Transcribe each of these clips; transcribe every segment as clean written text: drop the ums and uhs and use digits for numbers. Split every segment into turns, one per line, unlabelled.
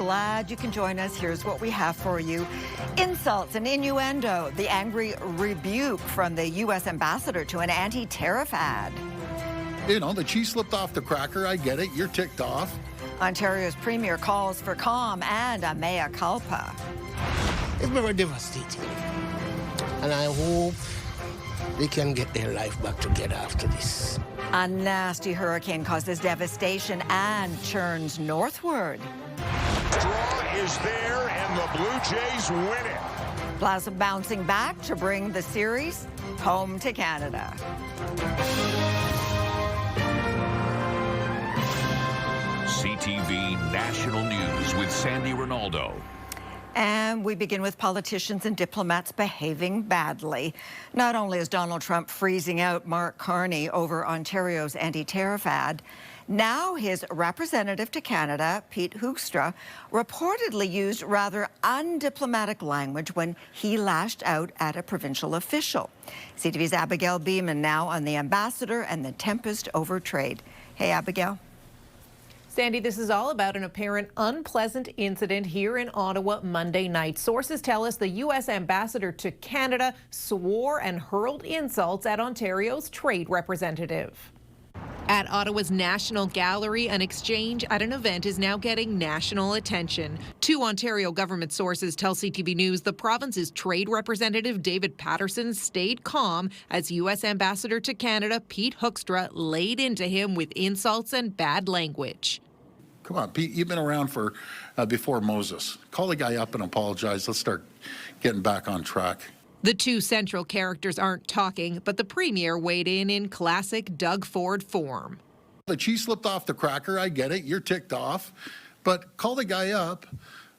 glad you can join us. Here's what we have for you. Insults and innuendo, the angry rebuke from the U.S. ambassador to an anti-tariff ad.
You know, the cheese slipped off the cracker. I get it. You're ticked off.
Ontario's premier calls for calm and a mea culpa.
It's very devastating. And I hope they can get their life back together after this.
A nasty hurricane causes devastation and churns northward.
Draw is there, and the Blue Jays win it.
Plus, bouncing back to bring the series home to Canada.
CTV National News with Sandy Ronaldo.
And we begin with politicians and diplomats behaving badly. Not only is Donald Trump freezing out Mark Carney over Ontario's anti-tariff ad, now his representative to Canada, Pete Hoekstra, reportedly used rather undiplomatic language when he lashed out at a provincial official. CTV's Abigail Beeman now on the ambassador and the tempest over trade. Hey, Abigail.
Sandy, this is all about an apparent unpleasant incident here in Ottawa Monday night. Sources tell us the U.S. ambassador to Canada swore and hurled insults at Ontario's trade representative. At Ottawa's National Gallery, an exchange at an event is now getting national attention. Two Ontario government sources tell CTV News the province's trade representative David Patterson stayed calm as U.S. ambassador to Canada Pete Hoekstra laid into him with insults and bad language.
Come on, Pete, you've been around for before Moses. Call the guy up and apologize. Let's start getting back on track.
The two central characters aren't talking, but the premier weighed in classic Doug Ford form.
The cheese slipped off the cracker. I get it. You're ticked off. But call the guy up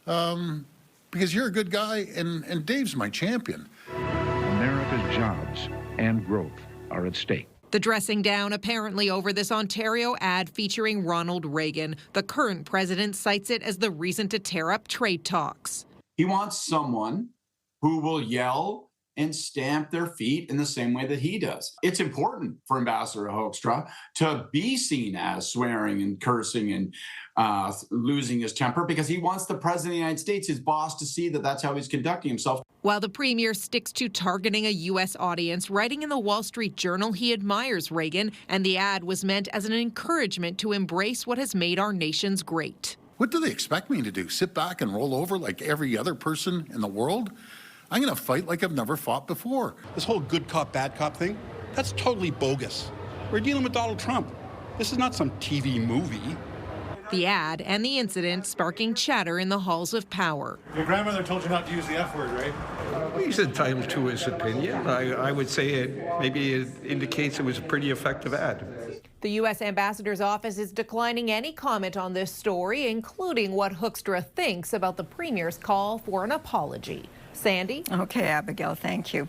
because you're a good guy, and Dave's my champion.
America's jobs and growth are at stake.
The dressing down apparently over this Ontario ad featuring Ronald Reagan. The current president cites it as the reason to tear up trade talks.
He wants someone who will yell and stamp their feet in the same way that he does. It's important for Ambassador Hoekstra to be seen as swearing and cursing and losing his temper because he wants the president of the United States, his boss, to see that that's how he's conducting himself.
While the premier sticks to targeting a U.S. audience, writing in the Wall Street Journal he admires Reagan, and the ad was meant as an encouragement to embrace what has made our nations great.
What do they expect me to do? Sit back and roll over like every other person in the world? I'm going to fight like I've never fought before.
This whole good cop, bad cop thing, that's totally bogus. We're dealing with Donald Trump. This is not some TV movie.
The ad and the incident sparking chatter in the halls of power.
Your grandmother told you not to use the F word, right?
He's entitled to his opinion. I would say maybe it indicates it was a pretty effective ad.
The U.S. ambassador's office is declining any comment on this story, including what Hoekstra thinks about the premier's call for an apology. Sandy?
Okay, Abigail, thank you.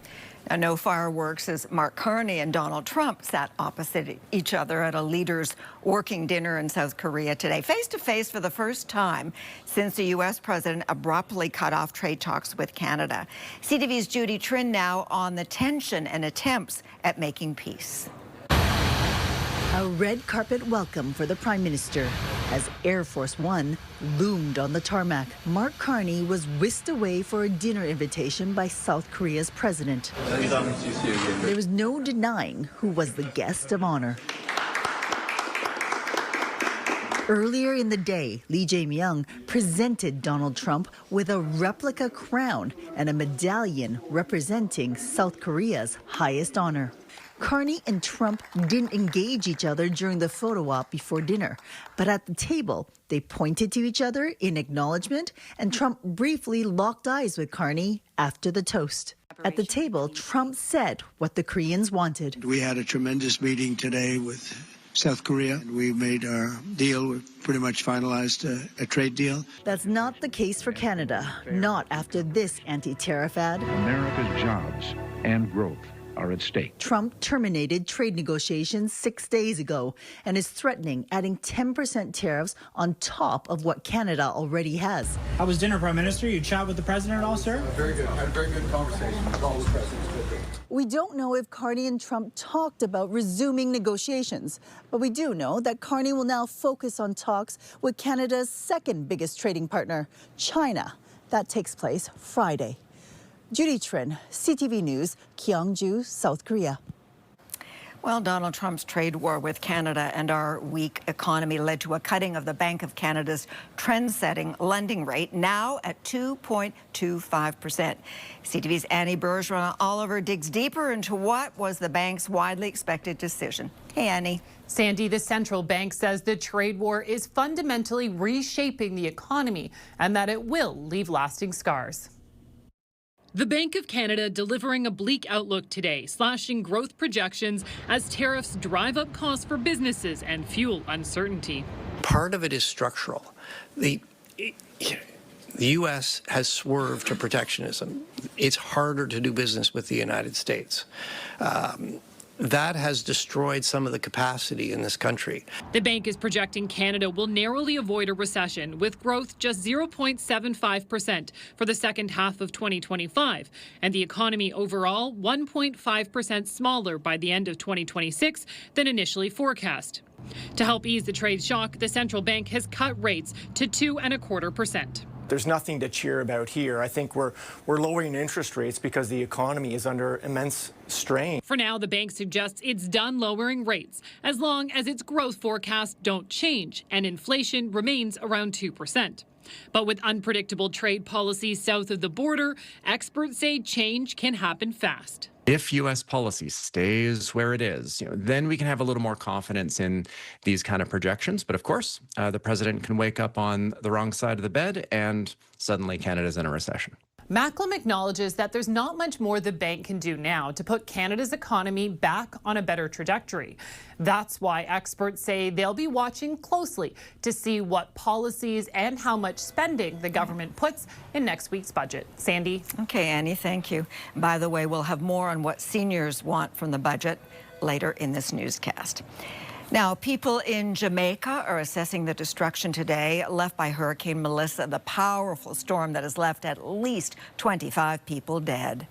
Now, no fireworks as Mark Carney and Donald Trump sat opposite each other at a leaders' working dinner in South Korea today, face-to-face for the first time since the U.S. president abruptly cut off trade talks with Canada. CTV's Judy Trin now on the tension and attempts at making peace.
A red carpet welcome for the Prime Minister. As Air Force One loomed on the tarmac, Mark Carney was whisked away for a dinner invitation by South Korea's president. There was no denying who was the guest of honor. Earlier in the day, Lee Jae-myung presented Donald Trump with a replica crown and a medallion representing South Korea's highest honor. Carney and Trump didn't engage each other during the photo op before dinner, but at the table, they pointed to each other in acknowledgement, and Trump briefly locked eyes with Carney after the toast. At the table, Trump said what the Koreans wanted.
We had a tremendous meeting today with South Korea. We made our deal. We pretty much finalized a trade deal.
That's not the case for Canada, not after this anti-tariff ad.
America's jobs and growth are at stake.
Trump terminated trade negotiations 6 days ago and is threatening adding 10% tariffs on top of what Canada already has.
How was dinner, Prime Minister? You chat with the president at all, sir?
Very good. I had a very good conversation with all the presidents.
We don't know if Carney and Trump talked about resuming negotiations, but we do know that Carney will now focus on talks with Canada's second biggest trading partner, China. That takes place Friday. Judy Trin, CTV News, Gyeongju, South Korea.
Well, Donald Trump's trade war with Canada and our weak economy led to a cutting of the Bank of Canada's trend-setting lending rate, now at 2.25%. CTV's Annie Bergeron-Oliver digs deeper into what was the bank's widely expected decision. Hey, Annie.
Sandy, the central bank says the trade war is fundamentally reshaping the economy and that it will leave lasting scars. The Bank of Canada delivering a bleak outlook today, slashing growth projections as tariffs drive up costs for businesses and fuel uncertainty.
Part of it is structural. The U.S. has swerved to protectionism. It's harder to do business with the United States. That has destroyed some of the capacity in this country.
The bank is projecting Canada will narrowly avoid a recession with growth just 0.75% for the second half of 2025, and the economy overall 1.5% smaller by the end of 2026 than initially forecast. To help ease the trade shock, the central bank has cut rates to 2.25%.
There's nothing to cheer about here. I think we're lowering interest rates because the economy is under immense strain.
For now, the bank suggests it's done lowering rates as long as its growth forecasts don't change and inflation remains around 2%. But with unpredictable trade policies south of the border, experts say change can happen fast.
If U.S. policy stays where it is, then we can have a little more confidence in these kind of projections. But of course, the president can wake up on the wrong side of the bed and suddenly Canada's in a recession.
Macklem acknowledges that there's not much more the bank can do now to put Canada's economy back on a better trajectory. That's why experts say they'll be watching closely to see what policies and how much spending the government puts in next week's budget. Sandy?
Okay, Annie, thank you. By the way, we'll have more on what seniors want from the budget later in this newscast. Now, people in Jamaica are assessing the destruction today left by Hurricane Melissa, the powerful storm that has left at least 25 people dead.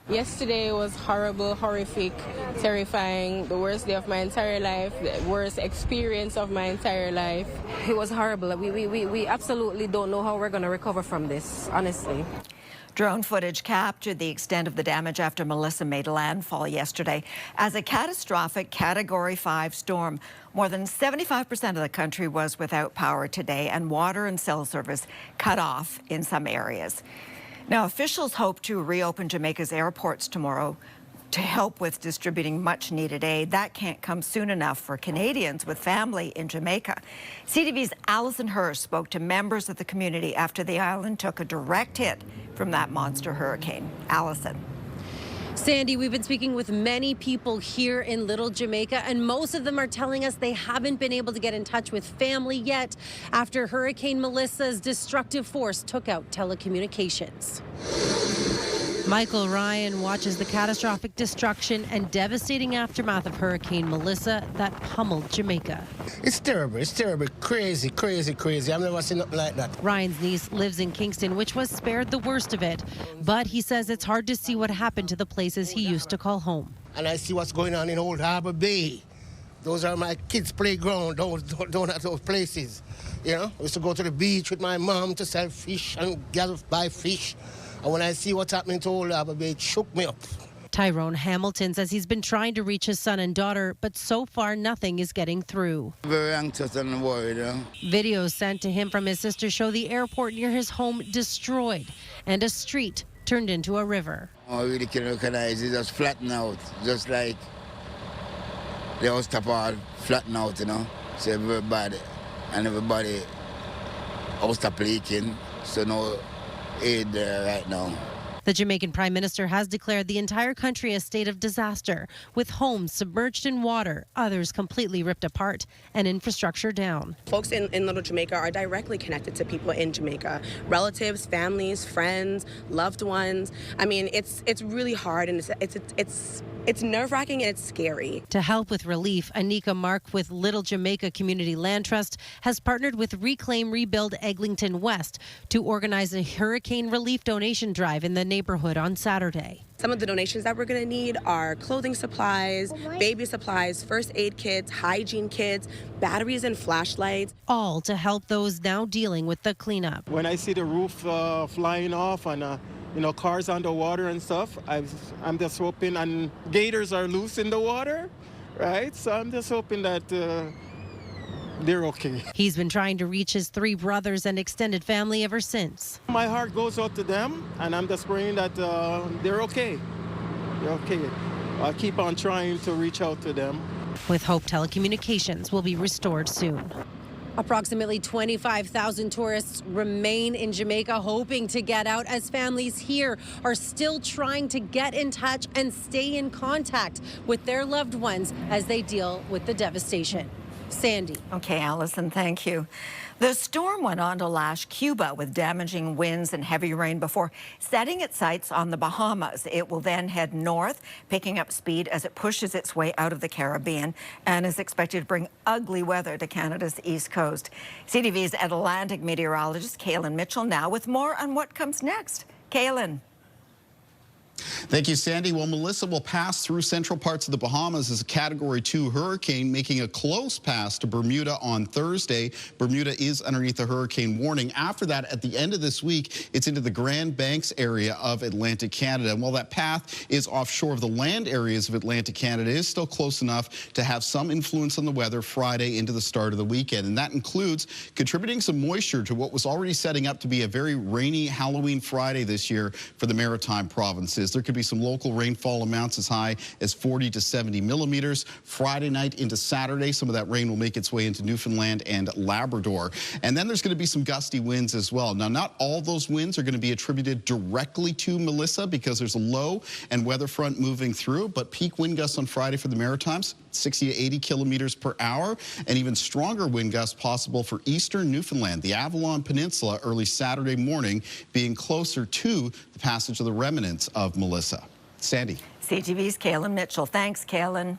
Yesterday was horrible, horrific, terrifying, the worst day of my entire life, the worst experience of my entire life. It was horrible. We absolutely don't know how we're going to recover from this, honestly.
Drone footage captured the extent of the damage after Melissa made landfall yesterday as a catastrophic Category 5 storm. More than 75% of the country was without power today and water and cell service cut off in some areas. Now, officials hope to reopen Jamaica's airports tomorrow to help with distributing much-needed aid. That can't come soon enough for Canadians with family in Jamaica. CTV's Alison Hirsch spoke to members of the community after the island took a direct hit from that monster hurricane. Alison.
Sandy, we've been speaking with many people here in Little Jamaica, and most of them are telling us they haven't been able to get in touch with family yet after Hurricane Melissa's destructive force took out telecommunications. Michael Ryan watches the catastrophic destruction and devastating aftermath of Hurricane Melissa that pummeled Jamaica.
It's terrible. It's terrible. Crazy, crazy, crazy. I've never seen nothing like that.
Ryan's niece lives in Kingston, which was spared the worst of it. But he says it's hard to see what happened to the places he used to call home.
And I see what's going on in Old Harbour Bay. Those are my kids' playground, down at those places. You know, I used to go to the beach with my mom to sell fish and buy fish. And when I see what's happening to Old Harbour Bay, it shook me up.
Tyrone Hamilton says he's been trying to reach his son and daughter, but so far nothing is getting through.
Very anxious and worried.
Videos sent to him from his sister show the airport near his home destroyed and a street turned into a river.
I really can recognize it just flatten out, just like the house top all flatten out, So everybody house top leaking, so no aid there right now.
The Jamaican Prime Minister has declared the entire country a state of disaster, with homes submerged in water, others completely ripped apart, and infrastructure down.
Folks in Little Jamaica are directly connected to people in Jamaica. Relatives, families, friends, loved ones. I mean, it's really hard, and it's nerve-wracking and it's scary.
To help with relief, Anika Mark with Little Jamaica Community Land Trust has partnered with Reclaim Rebuild Eglinton West to organize a hurricane relief donation drive in the neighborhood on Saturday.
Some of the donations that we're going to need are clothing supplies, baby supplies, first aid kits, hygiene kits, batteries and flashlights.
All to help those now dealing with the cleanup.
When I see the roof flying off and cars underwater and stuff, I'm just hoping, and gators are loose in the water, right? So I'm just hoping that they're okay.
He's been trying to reach his 3 brothers and extended family ever since.
My heart goes out to them, and I'm just praying that they're okay. They're okay. I'll keep on trying to reach out to them.
With hope telecommunications will be restored soon. Approximately 25,000 tourists remain in Jamaica hoping to get out as families here are still trying to get in touch and stay in contact with their loved ones as they deal with the devastation. Sandy.
Okay, Allison, thank you. The storm went on to lash Cuba with damaging winds and heavy rain before setting its sights on the Bahamas. It will then head north, picking up speed as it pushes its way out of the Caribbean and is expected to bring ugly weather to Canada's east coast. CTV's Atlantic meteorologist Kaylin Mitchell now with more on what comes next. Kaylin.
Thank you, Sandy. Well, Melissa will pass through central parts of the Bahamas as a Category 2 hurricane, making a close pass to Bermuda on Thursday. Bermuda is underneath the hurricane warning. After that, at the end of this week, it's into the Grand Banks area of Atlantic Canada. And while that path is offshore of the land areas of Atlantic Canada, it is still close enough to have some influence on the weather Friday into the start of the weekend. And that includes contributing some moisture to what was already setting up to be a very rainy Halloween Friday this year for the Maritime provinces. There could be some local rainfall amounts as high as 40 to 70 millimeters. Friday night into Saturday, some of that rain will make its way into Newfoundland and Labrador. And then there's going to be some gusty winds as well. Now, not all those winds are going to be attributed directly to Melissa because there's a low and weather front moving through, but peak wind gusts on Friday for the Maritimes, 60 to 80 kilometers per hour, and even stronger wind gusts possible for eastern Newfoundland, the Avalon Peninsula, early Saturday morning, being closer to the passage of the remnants of Melissa. Sandy.
CTV's Kaylin Mitchell. Thanks, Kaylin.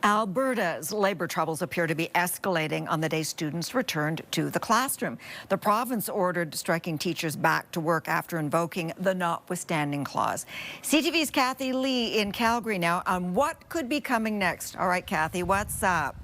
Alberta's labour troubles appear to be escalating on the day students returned to the classroom. The province ordered striking teachers back to work after invoking the notwithstanding clause. CTV's Kathy Lee in Calgary now on what could be coming next. All right, Kathy, what's up?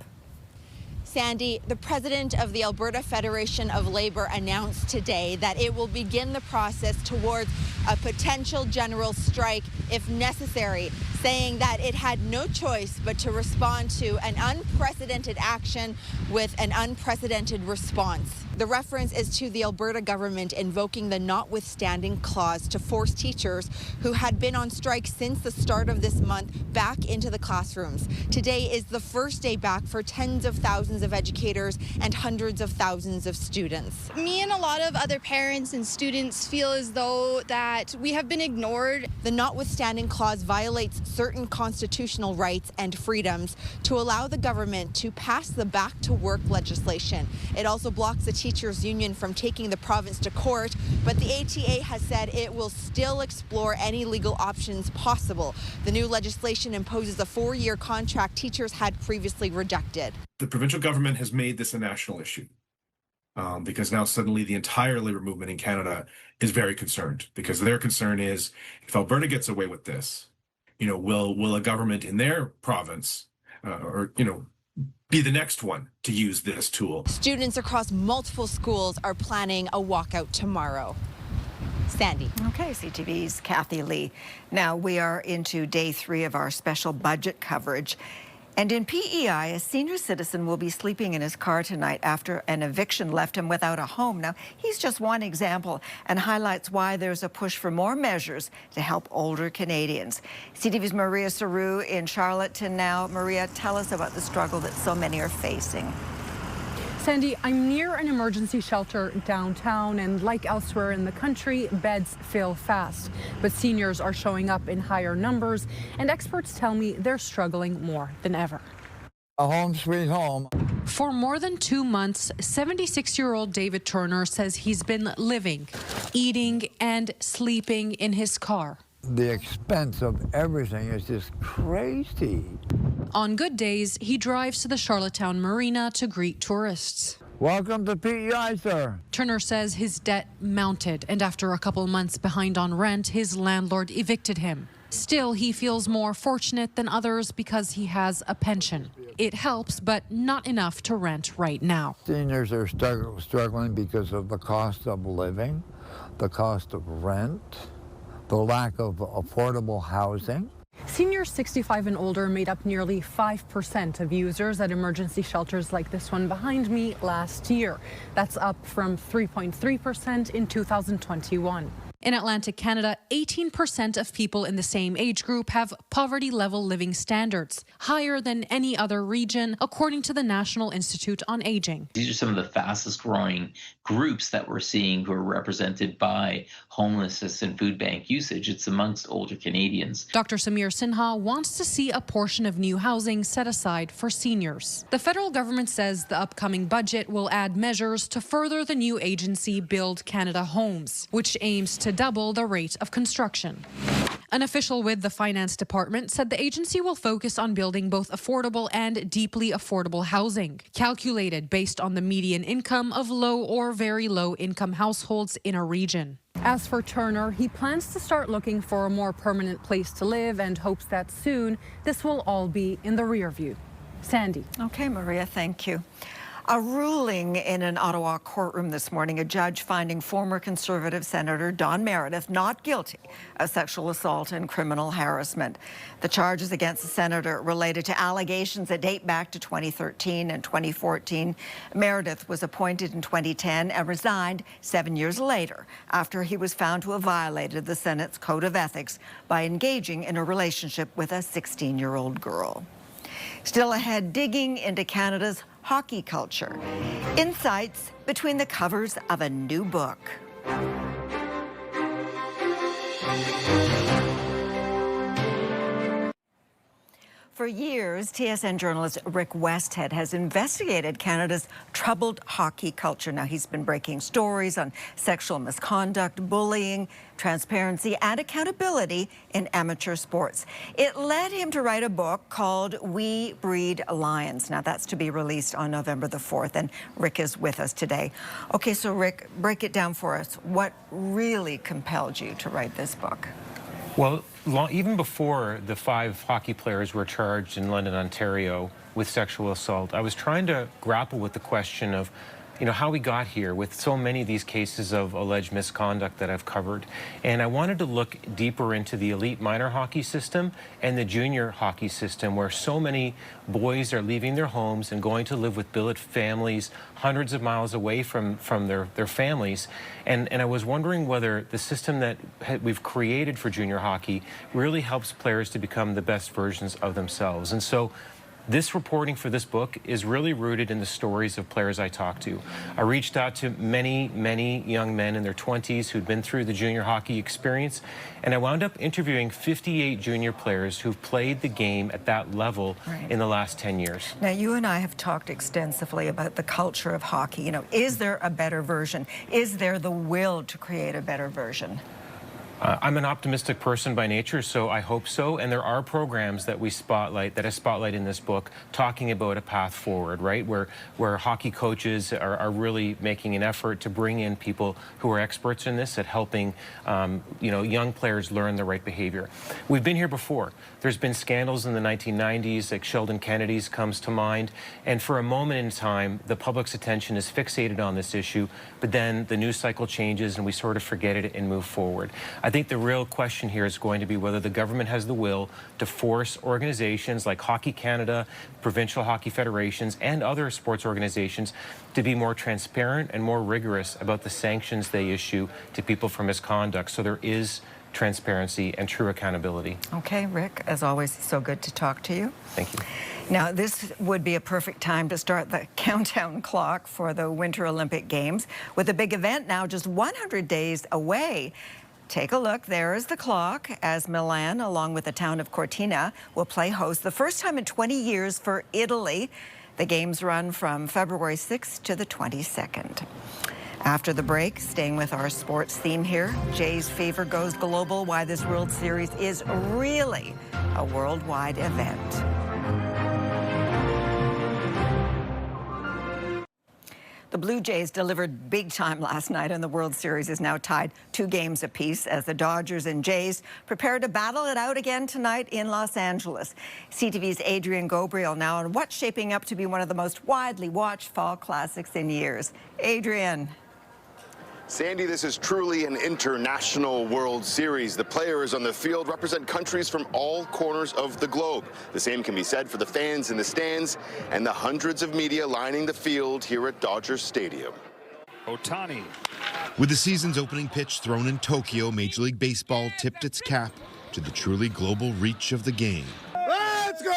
Sandy, the president of the Alberta Federation of Labour announced today that it will begin the process towards a potential general strike if necessary, saying that it had no choice but to respond to an unprecedented action with an unprecedented response. The reference is to the Alberta government invoking the notwithstanding clause to force teachers who had been on strike since the start of this month back into the classrooms. Today is the first day back for tens of thousands of educators and hundreds of thousands of students.
Me and a lot of other parents and students feel as though that we have been ignored.
The notwithstanding clause violates certain constitutional rights and freedoms to allow the government to pass the back to work legislation. It also blocks the teachers union from taking the province to court, but the ATA has said it will still explore any legal options possible. The new legislation imposes a 4-year contract teachers had previously rejected.
The provincial government has made this a national issue because now suddenly the entire labor movement in Canada is very concerned, because their concern is if Alberta gets away with this, will a government in their province be the next one to use this tool.
Students across multiple schools are planning a walkout tomorrow. Sandy.
Okay, CTV's Kathy Lee. Now we are into day 3 of our special budget coverage. And in PEI, a senior citizen will be sleeping in his car tonight after an eviction left him without a home. Now, he's just one example and highlights why there's a push for more measures to help older Canadians. CTV's Maria Saru in Charlottetown now. Maria, tell us about the struggle that so many are facing.
Sandy, I'm near an emergency shelter downtown, and like elsewhere in the country, beds fill fast. But seniors are showing up in higher numbers, and experts tell me they're struggling more than ever.
A home sweet home.
For more than 2 months, 76-year-old David Turner says he's been living, eating, and sleeping in his car.
The expense of everything is just crazy.
On good days, he drives to the Charlottetown Marina to greet tourists.
Welcome to Pete Hoekstra.
Turner says his debt mounted, and after a couple months behind on rent, his landlord evicted him. Still, he feels more fortunate than others because he has a pension. It helps, but not enough to rent right now.
Seniors are struggling because of the cost of living, the cost of rent, the lack of affordable housing.
Seniors 65 and older made up nearly 5% of users at emergency shelters like this one behind me last year. That's up from 3.3% in 2021.
In Atlantic Canada, 18% of people in the same age group have poverty-level living standards, higher than any other region, according to the National Institute on Aging.
These are some of the fastest-growing groups that we're seeing who are represented by homelessness and food bank usage. It's amongst older Canadians.
Dr. Samir Sinha wants to see a portion of new housing set aside for seniors. The federal government says the upcoming budget will add measures to further the new agency Build Canada Homes, which aims to double the rate of construction. An official with the Finance Department said the agency will focus on building both affordable and deeply affordable housing, calculated based on the median income of low or very low income households in a region.
As for Turner, he plans to start looking for a more permanent place to live and hopes that soon this will all be in the rear view. Sandy.
Okay, Maria, thank you. A ruling in an Ottawa courtroom this morning, a judge finding former Conservative Senator Don Meredith not guilty of sexual assault and criminal harassment. The charges against the senator related to allegations that date back to 2013 and 2014. Meredith was appointed in 2010 and resigned 7 years later after he was found to have violated the Senate's Code of Ethics by engaging in a relationship with a 16-year-old girl. Still ahead, digging into Canada's hockey culture. Insights between the covers of a new book. For years, TSN journalist Rick Westhead has investigated Canada's troubled hockey culture. Now, he's been breaking stories on sexual misconduct, bullying, transparency, and accountability in amateur sports. It led him to write a book called We Breed Lions. Now, that's to be released on November the 4th, and Rick is with us today. Okay, so Rick, break it down for us. What really compelled you to write this book?
Well, even before the 5 hockey players were charged in London, Ontario with sexual assault, I was trying to grapple with the question of, how we got here with so many of these cases of alleged misconduct that I've covered. And I wanted to look deeper into the elite minor hockey system and the junior hockey system, where so many boys are leaving their homes and going to live with billet families hundreds of miles away from their families. And I was wondering whether the system that we've created for junior hockey really helps players to become the best versions of themselves. And so this reporting for this book is really rooted in the stories of players I talked to. I reached out to many, many young men in their 20s who'd been through the junior hockey experience, and I wound up interviewing 58 junior players who've played the game at that level in the last 10 years.
Now, you and I have talked extensively about the culture of hockey. Is there a better version? Is there the will to create a better version?
I'm an optimistic person by nature, so I hope so. And there are programs that I spotlight in this book, talking about a path forward, right? Where hockey coaches are really making an effort to bring in people who are experts in this at helping, young players learn the right behavior. We've been here before. There's been scandals in the 1990s, like Sheldon Kennedy's comes to mind. And for a moment in time, the public's attention is fixated on this issue, but then the news cycle changes and we sort of forget it and move forward. I think the real question here is going to be whether the government has the will to force organizations like Hockey Canada, provincial hockey federations, and other sports organizations to be more transparent and more rigorous about the sanctions they issue to people for misconduct, so there is transparency and true accountability.
Okay, Rick, as always, so good to talk to you.
Thank you.
Now, this would be a perfect time to start the countdown clock for the Winter Olympic Games, with a big event now just 100 days away. Take a look. There is the clock as Milan, along with the town of Cortina, will play host the first time in 20 years for Italy. The games run from February 6th to the 22nd. After the break, staying with our sports theme here, Jay's Fever goes global, why this World Series is really a worldwide event. The Blue Jays delivered big time last night, and the World Series is now tied 2 games apiece as the Dodgers and Jays prepare to battle it out again tonight in Los Angeles. CTV's Adrian Gobriel now on what's shaping up to be one of the most widely watched fall classics in years. Adrian.
Sandy, this is truly an international World Series. The players on the field represent countries from all corners of the globe. The same can be said for the fans in the stands and the hundreds of media lining the field here at Dodger Stadium.
Ohtani.
With the season's opening pitch thrown in Tokyo, Major League Baseball tipped its cap to the truly global reach of the game.
Let's go,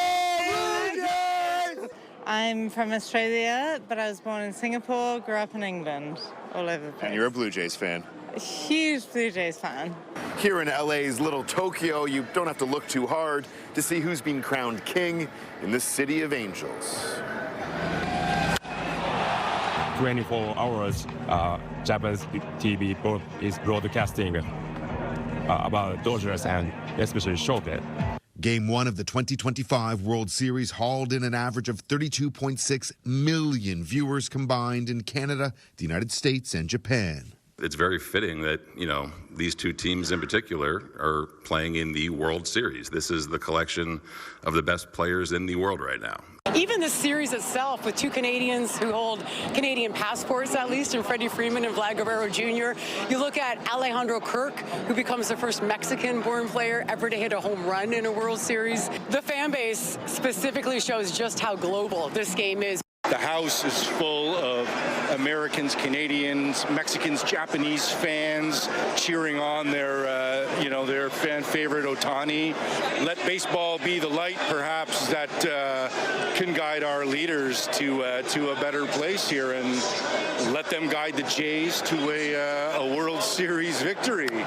Blue Jays! I'm from Australia, but I was born in Singapore, grew up in England, all over the place.
And you're a Blue Jays fan.
A huge Blue Jays fan.
Here in LA's Little Tokyo, you don't have to look too hard to see who's been crowned king in the City of Angels.
24 hours, Japanese TV both is broadcasting about Dodgers and especially Shohei.
Game 1 of the 2025 World Series hauled in an average of 32.6 million viewers combined in Canada, the United States, and Japan.
It's very fitting that, these two teams in particular are playing in the World Series. This is the collection of the best players in the world right now.
Even the series itself, with 2 Canadians who hold Canadian passports, at least, and Freddie Freeman and Vlad Guerrero Jr. You look at Alejandro Kirk, who becomes the first Mexican-born player ever to hit a home run in a World Series. The fan base specifically shows just how global this game is.
The house is full of Americans, Canadians, Mexicans, Japanese fans cheering on their fan favorite Ohtani. Let baseball be the light, perhaps, that can guide our leaders to a better place here, and let them guide the Jays to a World Series victory.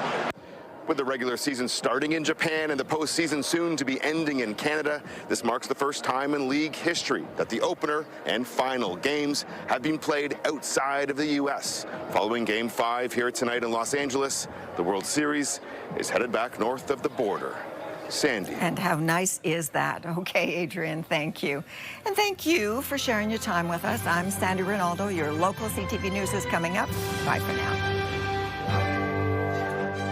With the regular season starting in Japan and the postseason soon to be ending in Canada, this marks the first time in league history that the opener and final games have been played outside of the U.S. Following Game 5 here tonight in Los Angeles, the World Series is headed back north of the border. Sandy.
And how nice is that? Okay, Adrian, thank you. And thank you for sharing your time with us. I'm Sandy Rinaldo. Your local CTV News is coming up. Bye for now.